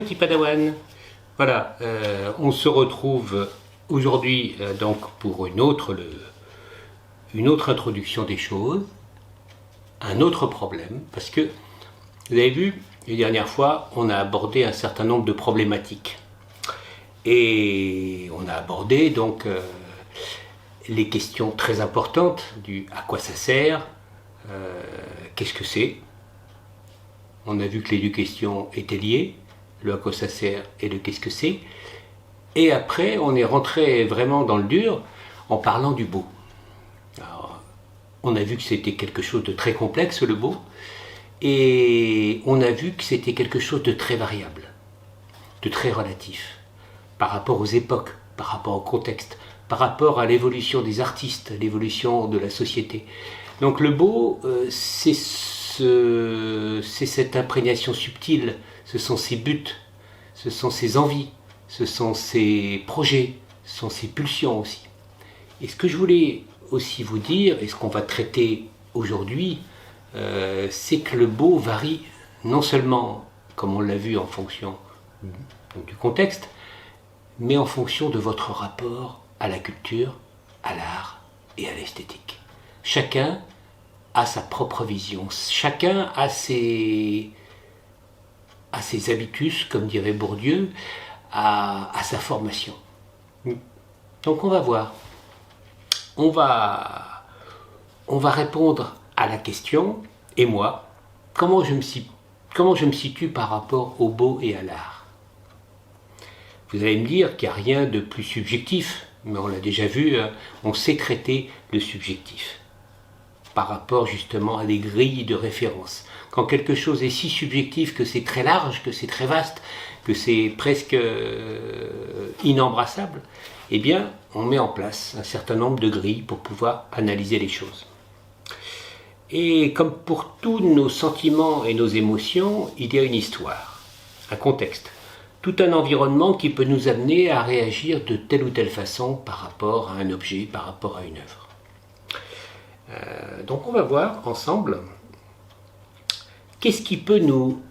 Petit Padawan, voilà, on se retrouve aujourd'hui donc pour une autre introduction des choses, un autre problème, parce que vous avez vu, les dernières fois, on a abordé un certain nombre de problématiques. Et on a abordé donc les questions très importantes du à quoi ça sert, qu'est-ce que c'est. On a vu que les deux questions étaient liées, le à quoi ça sert et le qu'est-ce que c'est. Et après, on est rentré vraiment dans le dur en parlant du beau. Alors, on a vu que c'était quelque chose de très complexe, le beau, et on a vu que c'était quelque chose de très variable, de très relatif, par rapport aux époques, par rapport au contexte, par rapport à l'évolution des artistes, l'évolution de la société. Donc le beau, c'est cette imprégnation subtile, ce sont ses buts, ce sont ses envies, ce sont ses projets, ce sont ses pulsions aussi. Et ce que je voulais aussi vous dire, et ce qu'on va traiter aujourd'hui, c'est que le beau varie non seulement, comme on l'a vu, en fonction du contexte, mais en fonction de votre rapport à la culture, à l'art et à l'esthétique. Chacun a sa propre vision, chacun a ses habitus, comme dirait Bourdieu, à sa formation. Donc on va voir. On va répondre à la question, et moi, comment je me situe par rapport au beau et à l'art. Vous allez me dire qu'il n'y a rien de plus subjectif, mais on l'a déjà vu, on sait traiter le subjectif par rapport justement à des grilles de référence. Quand quelque chose est si subjectif que c'est très large, que c'est très vaste, que c'est presque inembrassable, eh bien, on met en place un certain nombre de grilles pour pouvoir analyser les choses. Et comme pour tous nos sentiments et nos émotions, il y a une histoire, un contexte, tout un environnement qui peut nous amener à réagir de telle ou telle façon par rapport à un objet, par rapport à une œuvre. Donc on va voir ensemble qu'est-ce qui peut nous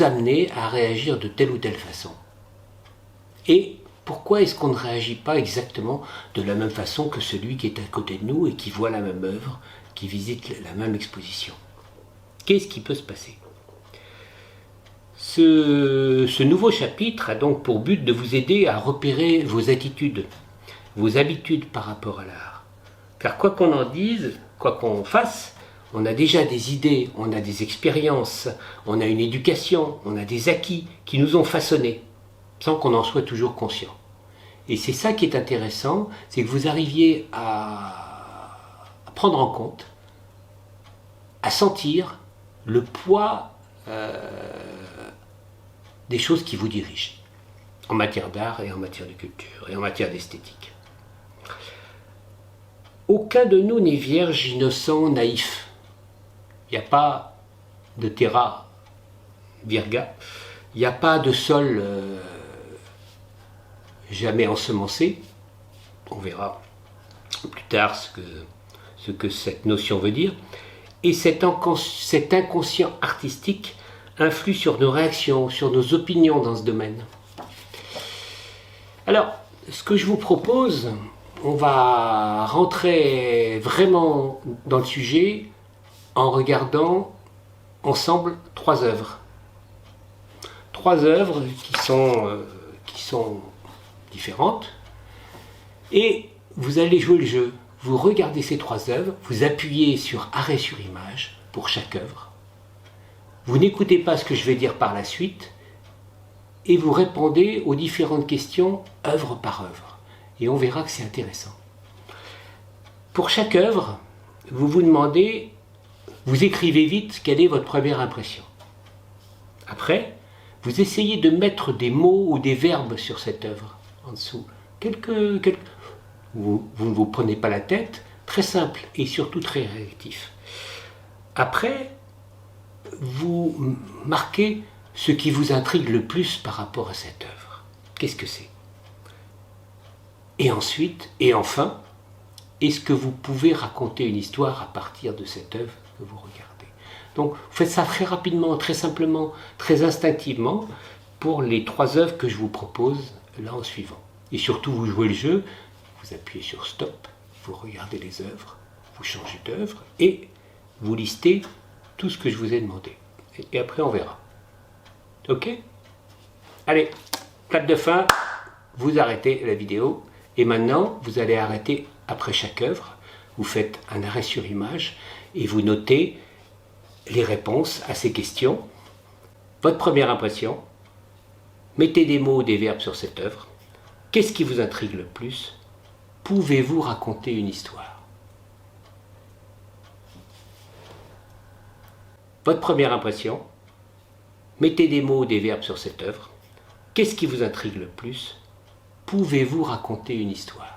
amener à réagir de telle ou telle façon. Et pourquoi est-ce qu'on ne réagit pas exactement de la même façon que celui qui est à côté de nous et qui voit la même œuvre, qui visite la même exposition? Qu'est-ce qui peut se passer? Ce nouveau chapitre a donc pour but de vous aider à repérer vos attitudes, vos habitudes par rapport à l'art. Car quoi qu'on en dise, quoi qu'on fasse, on a déjà des idées, on a des expériences, on a une éducation, on a des acquis qui nous ont façonnés, sans qu'on en soit toujours conscient. Et c'est ça qui est intéressant, c'est que vous arriviez à prendre en compte, à sentir le poids des choses qui vous dirigent, en matière d'art et en matière de culture et en matière d'esthétique. Aucun de nous n'est vierge, innocent, naïf. Il n'y a pas de terra virga, il n'y a pas de sol jamais ensemencé. On verra plus tard ce que cette notion veut dire. Et cet inconscient artistique influe sur nos réactions, sur nos opinions dans ce domaine. Alors, ce que je vous propose, on va rentrer vraiment dans le sujet en regardant ensemble trois œuvres. Trois œuvres qui sont différentes. Et vous allez jouer le jeu. Vous regardez ces trois œuvres, vous appuyez sur arrêt sur image pour chaque œuvre. Vous n'écoutez pas ce que je vais dire par la suite et vous répondez aux différentes questions œuvre par œuvre. Et on verra que c'est intéressant. Pour chaque œuvre, vous vous demandez, vous écrivez vite quelle est votre première impression. Après, vous essayez de mettre des mots ou des verbes sur cette œuvre, en dessous. Vous ne vous prenez pas la tête, très simple et surtout très réactif. Après, vous marquez ce qui vous intrigue le plus par rapport à cette œuvre. Qu'est-ce que c'est? Et ensuite, et enfin, est-ce que vous pouvez raconter une histoire à partir de cette œuvre que vous regardez? Donc, vous faites ça très rapidement, très simplement, très instinctivement, pour les 3 œuvres que je vous propose là en suivant. Et surtout, vous jouez le jeu, vous appuyez sur stop, vous regardez les œuvres, vous changez d'œuvre et vous listez tout ce que je vous ai demandé. Et après, on verra. Ok? Allez, clap de fin, vous arrêtez la vidéo. Et maintenant, vous allez arrêter après chaque œuvre. Vous faites un arrêt sur image et vous notez les réponses à ces questions. Votre première impression. Mettez des mots ou des verbes sur cette œuvre. Qu'est-ce qui vous intrigue le plus? Pouvez-vous raconter une histoire? Votre première impression. Mettez des mots ou des verbes sur cette œuvre. Qu'est-ce qui vous intrigue le plus? Pouvez-vous raconter une histoire?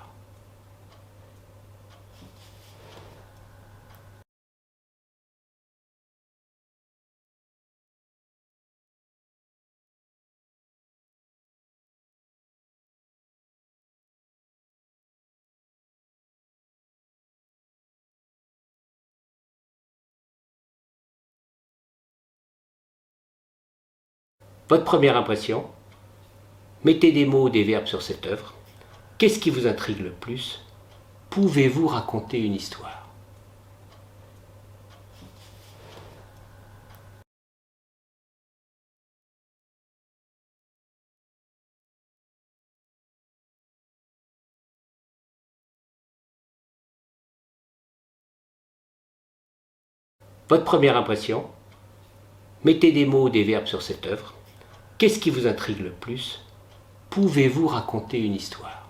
Votre première impression. Mettez des mots ou des verbes sur cette œuvre. Qu'est-ce qui vous intrigue le plus? Pouvez-vous raconter une histoire? Votre première impression. Mettez des mots ou des verbes sur cette œuvre. Qu'est-ce qui vous intrigue le plus? Pouvez-vous raconter une histoire?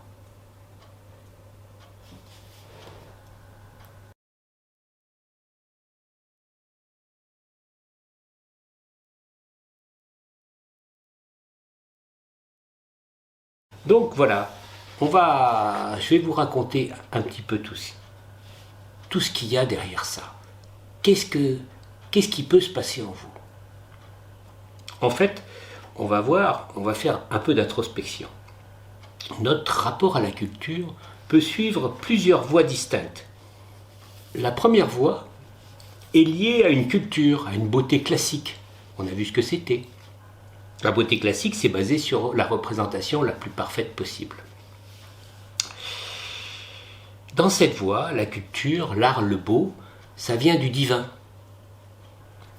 Donc voilà, je vais vous raconter un petit peu tout ce qu'il y a derrière ça. Qu'est-ce qui peut se passer en vous? En fait, on va faire un peu d'introspection. Notre rapport à la culture peut suivre plusieurs voies distinctes. La première voie est liée à une culture, à une beauté classique. On a vu ce que c'était. La beauté classique, c'est basé sur la représentation la plus parfaite possible. Dans cette voie, la culture, l'art, le beau, ça vient du divin.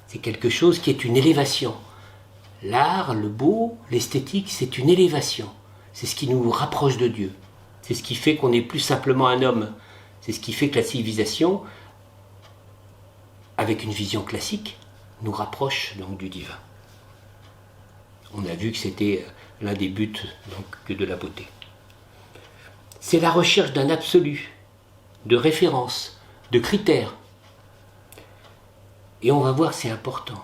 C'est quelque chose qui est une élévation. L'art, le beau, l'esthétique, c'est une élévation. C'est ce qui nous rapproche de Dieu. C'est ce qui fait qu'on n'est plus simplement un homme. C'est ce qui fait que la civilisation, avec une vision classique, nous rapproche donc du divin. On a vu que c'était l'un des buts donc, de la beauté. C'est la recherche d'un absolu, de référence, de critères. Et on va voir, c'est important.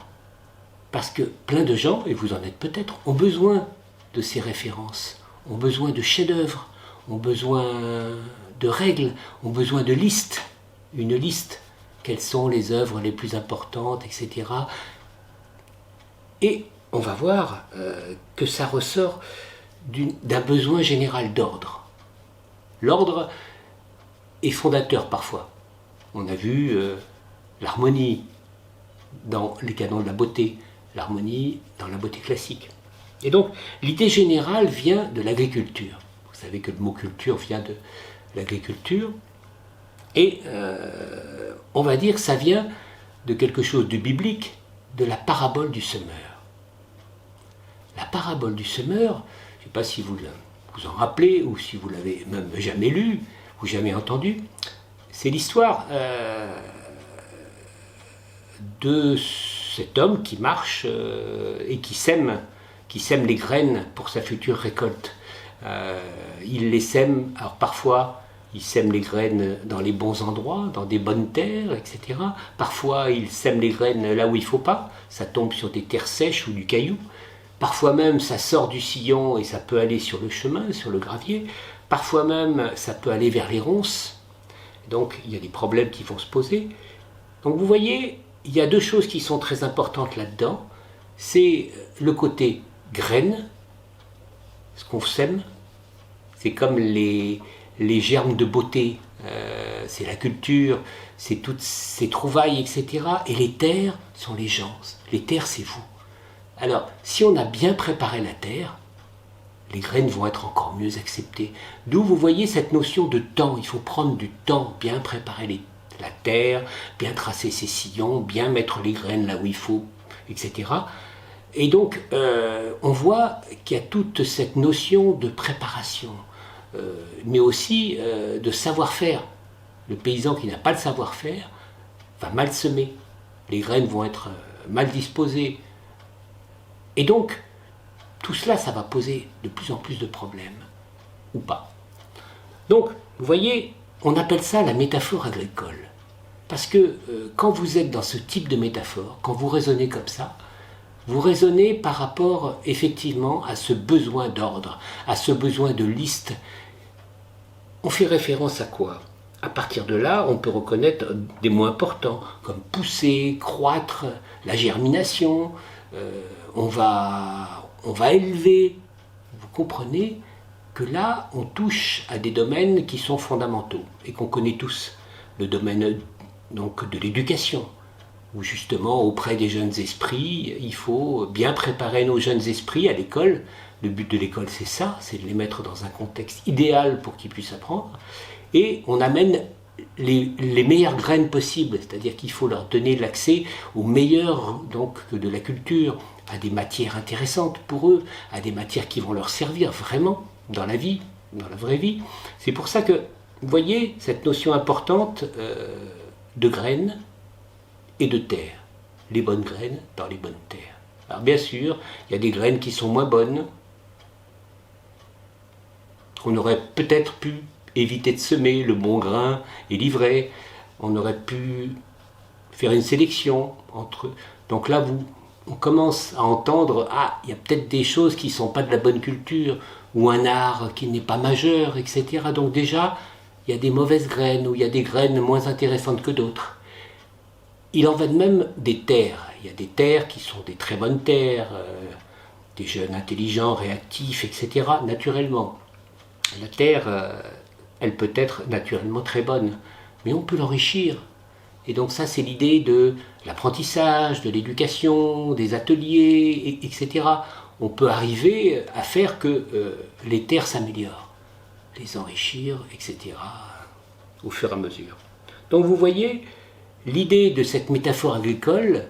Parce que plein de gens, et vous en êtes peut-être, ont besoin de ces références, ont besoin de chefs-d'œuvre, ont besoin de règles, ont besoin de listes, une liste, quelles sont les œuvres les plus importantes, etc. Et on va voir que ça ressort d'un besoin général d'ordre. L'ordre est fondateur parfois. On a vu l'harmonie dans les canons de la beauté, l'harmonie dans la beauté classique. Et donc, l'idée générale vient de l'agriculture. Vous savez que le mot culture vient de l'agriculture. Et on va dire que ça vient de quelque chose de biblique, de la parabole du semeur. La parabole du semeur, je ne sais pas si vous en rappelez, ou si vous l'avez même jamais lu, ou jamais entendu, c'est l'histoire de cet homme qui marche et qui sème les graines pour sa future récolte. Il les sème, alors parfois il sème les graines dans les bons endroits, dans des bonnes terres, etc. Parfois il sème les graines là où il ne faut pas, ça tombe sur des terres sèches ou du caillou. Parfois même ça sort du sillon et ça peut aller sur le chemin, sur le gravier. Parfois même ça peut aller vers les ronces. Donc il y a des problèmes qui vont se poser. Donc vous voyez, il y a deux choses qui sont très importantes là-dedans. C'est le côté graines, ce qu'on sème. C'est comme les germes de beauté, c'est la culture, c'est toutes ces trouvailles, etc. Et les terres sont les gens. Les terres, c'est vous. Alors, si on a bien préparé la terre, les graines vont être encore mieux acceptées. D'où vous voyez cette notion de temps. Il faut prendre du temps, bien préparer la terre, bien tracer ses sillons, bien mettre les graines là où il faut, etc. Et donc, on voit qu'il y a toute cette notion de préparation, mais aussi de savoir-faire. Le paysan qui n'a pas le savoir-faire va mal semer. Les graines vont être mal disposées. Et donc, tout cela, ça va poser de plus en plus de problèmes, ou pas. Donc, vous voyez, on appelle ça la métaphore agricole. Parce que quand vous êtes dans ce type de métaphore, quand vous raisonnez comme ça, vous raisonnez par rapport effectivement à ce besoin d'ordre, à ce besoin de liste. On fait référence à quoi? À partir de là, on peut reconnaître des mots importants, comme pousser, croître, la germination, on va élever. Vous comprenez que là, on touche à des domaines qui sont fondamentaux et qu'on connaît tous. Le domaine donc, de l'éducation, où justement, auprès des jeunes esprits, il faut bien préparer nos jeunes esprits à l'école. Le but de l'école, c'est ça, c'est de les mettre dans un contexte idéal pour qu'ils puissent apprendre. Et on amène les meilleures graines possibles, c'est-à-dire qu'il faut leur donner l'accès aux meilleurs donc, de la culture, à des matières intéressantes pour eux, à des matières qui vont leur servir vraiment dans la vie, dans la vraie vie. C'est pour ça que, vous voyez, cette notion importante de graines et de terre. Les bonnes graines dans les bonnes terres. Alors bien sûr, il y a des graines qui sont moins bonnes. On aurait peut-être pu éviter de semer le bon grain et l'ivraie. On aurait pu faire une sélection entre eux. Donc là, on commence à entendre, ah, il y a peut-être des choses qui ne sont pas de la bonne culture, ou un art qui n'est pas majeur, etc. Donc déjà, il y a des mauvaises graines, ou il y a des graines moins intéressantes que d'autres. Il en va de même des terres. Il y a des terres qui sont des très bonnes terres, des jeunes intelligents, réactifs, etc. Naturellement. La terre, elle peut être naturellement très bonne, mais on peut l'enrichir. Et donc ça, c'est l'idée de l'apprentissage, de l'éducation, des ateliers, etc. On peut arriver à faire que les terres s'améliorent, les enrichir, etc. au fur et à mesure. Donc vous voyez, l'idée de cette métaphore agricole,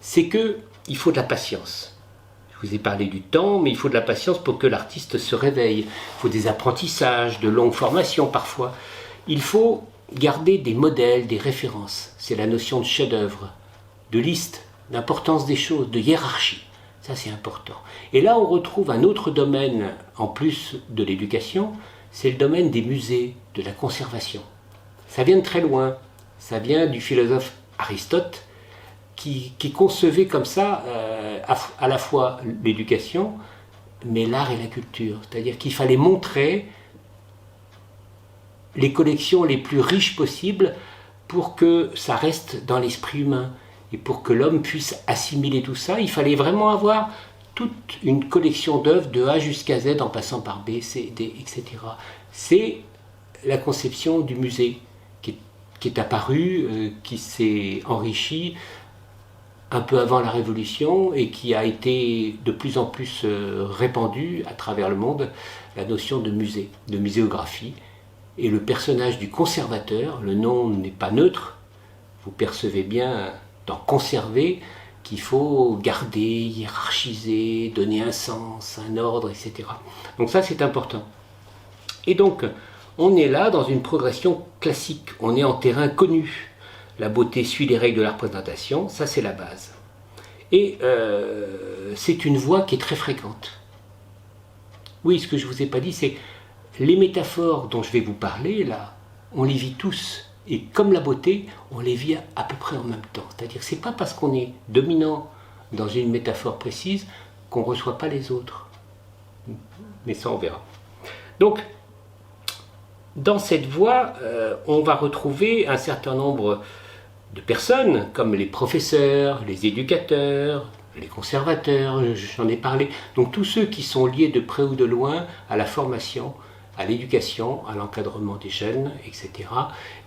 c'est qu'il faut de la patience. Je vous ai parlé du temps, mais il faut de la patience pour que l'artiste se réveille. Il faut des apprentissages, de longues formations parfois. Il faut garder des modèles, des références. C'est la notion de chef-d'œuvre, de liste, d'importance des choses, de hiérarchie. Ça, c'est important. Et là, on retrouve un autre domaine, en plus de l'éducation, c'est le domaine des musées, de la conservation. Ça vient de très loin. Ça vient du philosophe Aristote, qui concevait comme ça à la fois l'éducation, mais l'art et la culture. C'est-à-dire qu'il fallait montrer les collections les plus riches possibles pour que ça reste dans l'esprit humain et pour que l'homme puisse assimiler tout ça. Il fallait vraiment avoir toute une collection d'œuvres de A jusqu'à Z en passant par B, C, D, etc. C'est la conception du musée qui est apparue, qui s'est enrichie un peu avant la Révolution et qui a été de plus en plus répandue à travers le monde, la notion de musée, de muséographie. Et le personnage du conservateur, le nom n'est pas neutre, vous percevez bien dans conserver qu'il faut garder, hiérarchiser, donner un sens, un ordre, etc. Donc ça c'est important. Et donc on est là dans une progression classique, on est en terrain connu. La beauté suit les règles de la représentation, ça c'est la base. Et c'est une voie qui est très fréquente. Oui, ce que je ne vous ai pas dit, c'est les métaphores dont je vais vous parler, là, on les vit tous. Et comme la beauté, on les vit à peu près en même temps. C'est-à-dire que ce n'est pas parce qu'on est dominant dans une métaphore précise qu'on ne reçoit pas les autres. Mais ça, on verra. Donc, dans cette voie, on va retrouver un certain nombre de personnes, comme les professeurs, les éducateurs, les conservateurs, j'en ai parlé. Donc tous ceux qui sont liés de près ou de loin à la formation à l'éducation, à l'encadrement des jeunes, etc.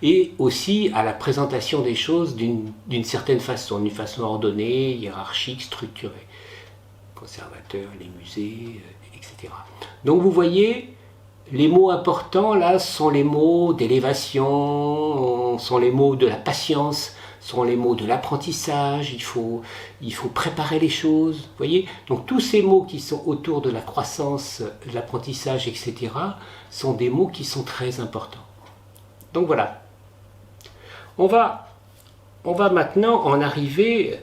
Et aussi à la présentation des choses d'une certaine façon, d'une façon ordonnée, hiérarchique, structurée. Conservateurs, les musées, etc. Donc vous voyez, les mots importants là sont les mots d'élévation, sont les mots de la patience, sont les mots de l'apprentissage, il faut préparer les choses, vous voyez. Donc tous ces mots qui sont autour de la croissance, de l'apprentissage, etc. sont des mots qui sont très importants. Donc voilà. On va maintenant en arriver,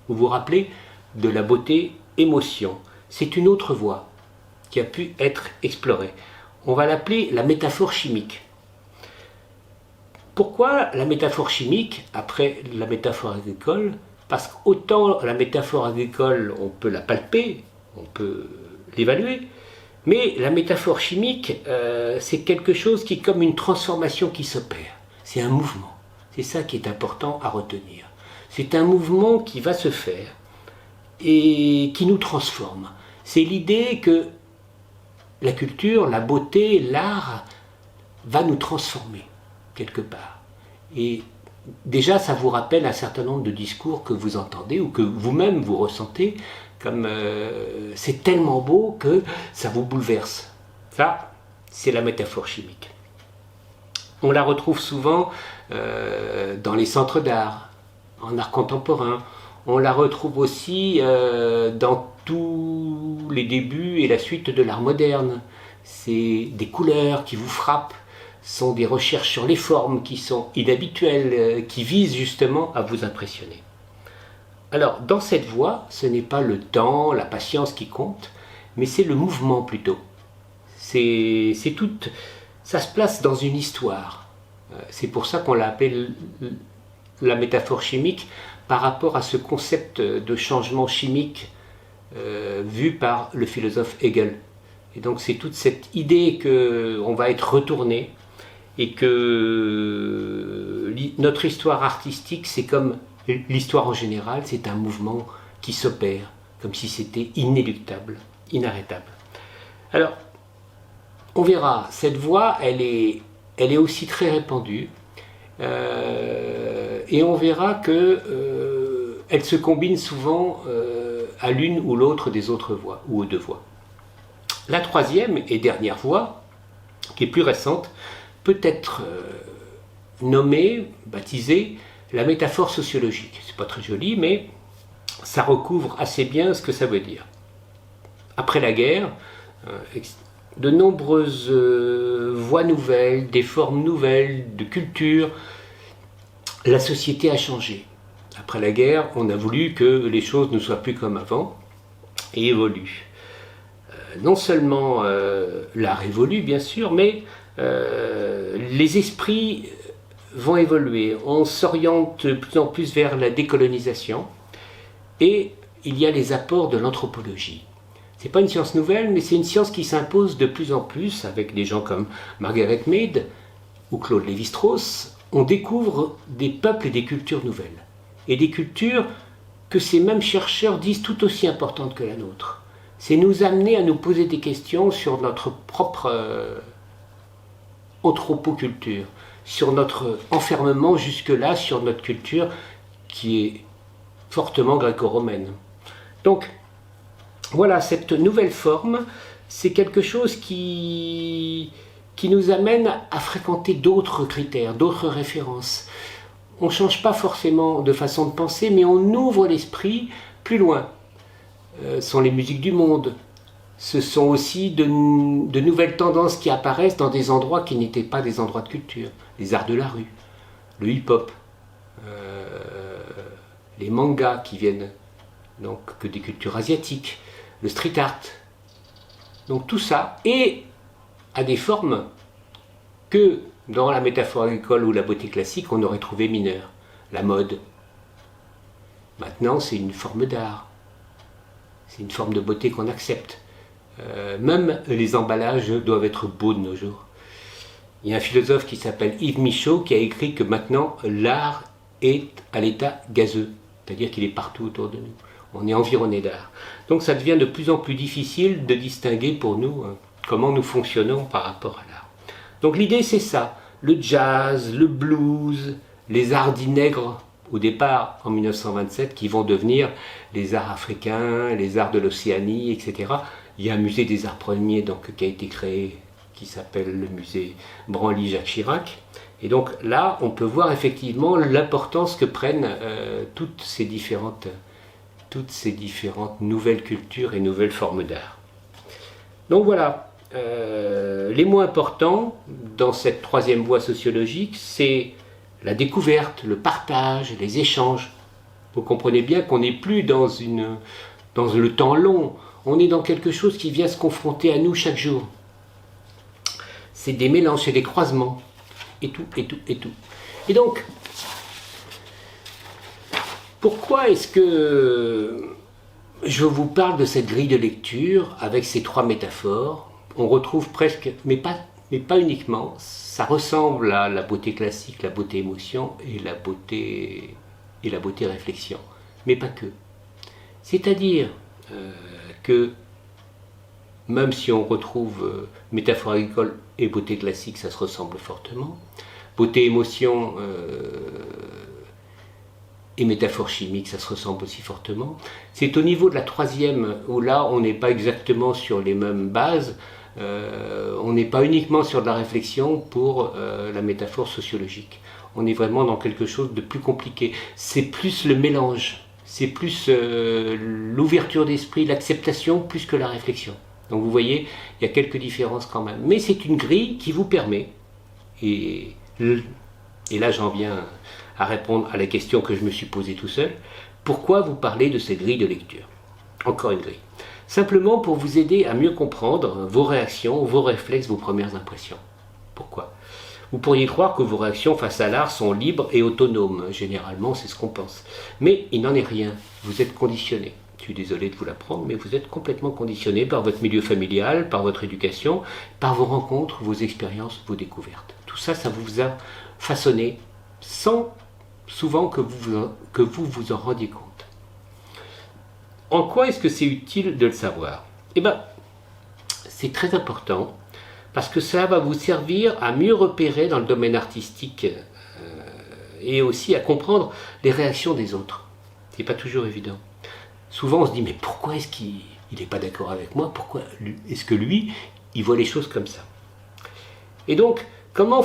vous vous rappelez, de la beauté émotion. C'est une autre voie qui a pu être explorée. On va l'appeler la métaphore chimique. Pourquoi la métaphore chimique après la métaphore agricole? Parce qu'autant la métaphore agricole, on peut la palper, on peut l'évaluer, mais la métaphore chimique, c'est quelque chose qui est comme une transformation qui s'opère. C'est un mouvement. C'est ça qui est important à retenir. C'est un mouvement qui va se faire et qui nous transforme. C'est l'idée que la culture, la beauté, l'art va nous transformer quelque part. Et déjà, ça vous rappelle un certain nombre de discours que vous entendez ou que vous-même vous ressentez comme c'est tellement beau que ça vous bouleverse. Ça, c'est la métaphore chimique. On la retrouve souvent dans les centres d'art, en art contemporain. On la retrouve aussi dans tous les débuts et la suite de l'art moderne. C'est des couleurs qui vous frappent, sont des recherches sur les formes qui sont inhabituelles, qui visent justement à vous impressionner. Alors, dans cette voie, ce n'est pas le temps, la patience qui compte, mais c'est le mouvement plutôt. C'est tout, ça se place dans une histoire. C'est pour ça qu'on l'a appelé la métaphore chimique, par rapport à ce concept de changement chimique vu par le philosophe Hegel. Et donc c'est toute cette idée qu'on va être retourné et que notre histoire artistique, c'est comme l'histoire en général, c'est un mouvement qui s'opère, comme si c'était inéluctable, inarrêtable. Alors, on verra, cette voie, elle est aussi très répandue. Et on verra que elle se combine souvent à l'une ou l'autre des autres voies, ou aux deux voies. La troisième et dernière voie, qui est plus récente, peut être nommée, baptisée, la métaphore sociologique. C'est pas très joli, mais ça recouvre assez bien ce que ça veut dire. Après la guerre, de nombreuses voies nouvelles, des formes nouvelles de culture, la société a changé. Après la guerre, on a voulu que les choses ne soient plus comme avant et évoluent. Non seulement l'art évolue, bien sûr, mais les esprits vont évoluer. On s'oriente de plus en plus vers la décolonisation et il y a les apports de l'anthropologie. Ce n'est pas une science nouvelle, mais c'est une science qui s'impose de plus en plus avec des gens comme Margaret Mead ou Claude Lévi-Strauss. On découvre des peuples et des cultures nouvelles. Et des cultures que ces mêmes chercheurs disent tout aussi importantes que la nôtre. C'est nous amener à nous poser des questions sur notre propre anthropoculture, sur notre enfermement jusque-là, sur notre culture qui est fortement gréco-romaine. Donc, voilà, cette nouvelle forme, c'est quelque chose qui nous amène à fréquenter d'autres critères, d'autres références. On ne change pas forcément de façon de penser, mais on ouvre l'esprit plus loin. Ce sont les musiques du monde. Ce sont aussi de nouvelles tendances qui apparaissent dans des endroits qui n'étaient pas des endroits de culture. Les arts de la rue, le hip-hop, les mangas qui viennent donc que des cultures asiatiques, le street art. Donc tout ça, et à des formes que dans la métaphore agricole ou la beauté classique, on aurait trouvé mineures. La mode. Maintenant, c'est une forme d'art. C'est une forme de beauté qu'on accepte. Même les emballages doivent être beaux de nos jours. Il y a un philosophe qui s'appelle Yves Michaud qui a écrit que maintenant l'art est à l'état gazeux, c'est-à-dire qu'il est partout autour de nous. On est environné d'art. Donc ça devient de plus en plus difficile de distinguer pour nous comment nous fonctionnons par rapport à l'art. Donc l'idée c'est ça, le jazz, le blues, les arts dits nègres au départ en 1927 qui vont devenir les arts africains, les arts de l'Océanie, etc. Il y a un musée des arts premiers donc, qui a été créé qui s'appelle le musée Branly-Jacques Chirac. Et donc là on peut voir effectivement l'importance que prennent toutes ces différentes nouvelles cultures et nouvelles formes d'art. Donc voilà, les mots importants dans cette troisième voie sociologique, c'est la découverte, le partage, les échanges. Vous comprenez bien qu'on n'est plus dans le temps long, on est dans quelque chose qui vient se confronter à nous chaque jour. C'est des mélanges, c'est des croisements, et tout. Et donc, pourquoi est-ce que je vous parle de cette grille de lecture avec ces trois métaphores? On retrouve presque, mais pas uniquement, ça ressemble à la beauté classique, la beauté émotion et la beauté réflexion, mais pas que. C'est-à-dire que même si on retrouve métaphore agricole et beauté classique, ça se ressemble fortement. Beauté émotion et métaphore chimique, ça se ressemble aussi fortement. C'est au niveau de la troisième où là, on n'est pas exactement sur les mêmes bases. On n'est pas uniquement sur de la réflexion pour la métaphore sociologique. On est vraiment dans quelque chose de plus compliqué. C'est plus le mélange, c'est plus l'ouverture d'esprit, l'acceptation, plus que la réflexion. Donc vous voyez, il y a quelques différences quand même. Mais c'est une grille qui vous permet, et là j'en viens à répondre à la question que je me suis posée tout seul, pourquoi vous parlez de cette grille de lecture? Encore une grille. Simplement pour vous aider à mieux comprendre vos réactions, vos réflexes, vos premières impressions. Pourquoi? Vous pourriez croire que vos réactions face à l'art sont libres et autonomes. Généralement, c'est ce qu'on pense. Mais il n'en est rien. Vous êtes conditionné. Je suis désolé de vous l'apprendre, mais vous êtes complètement conditionné par votre milieu familial, par votre éducation, par vos rencontres, vos expériences, vos découvertes. Tout ça, ça vous a façonné sans souvent que vous vous en rendiez compte. En quoi est-ce que c'est utile de le savoir? Eh bien, c'est très important parce que ça va vous servir à mieux repérer dans le domaine artistique et aussi à comprendre les réactions des autres. C'est pas toujours évident. Souvent on se dit mais pourquoi est-ce qu'il n'est pas d'accord avec moi? Pourquoi est-ce que lui, il voit les choses comme ça? Et donc, comment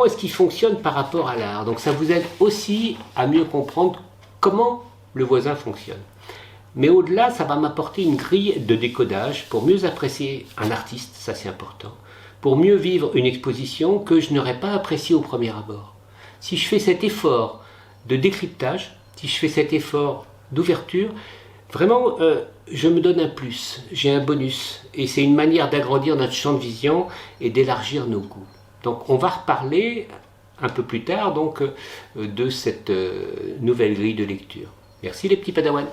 est-ce qu'il fonctionne par rapport à l'art? Donc ça vous aide aussi à mieux comprendre comment le voisin fonctionne. Mais au-delà, ça va m'apporter une grille de décodage pour mieux apprécier un artiste, ça c'est important, pour mieux vivre une exposition que je n'aurais pas appréciée au premier abord. Si je fais cet effort de décryptage, si je fais cet effort d'ouverture, vraiment, je me donne un plus, j'ai un bonus. Et c'est une manière d'agrandir notre champ de vision et d'élargir nos goûts. Donc on va reparler un peu plus tard donc, de cette nouvelle grille de lecture. Merci les petits padawans.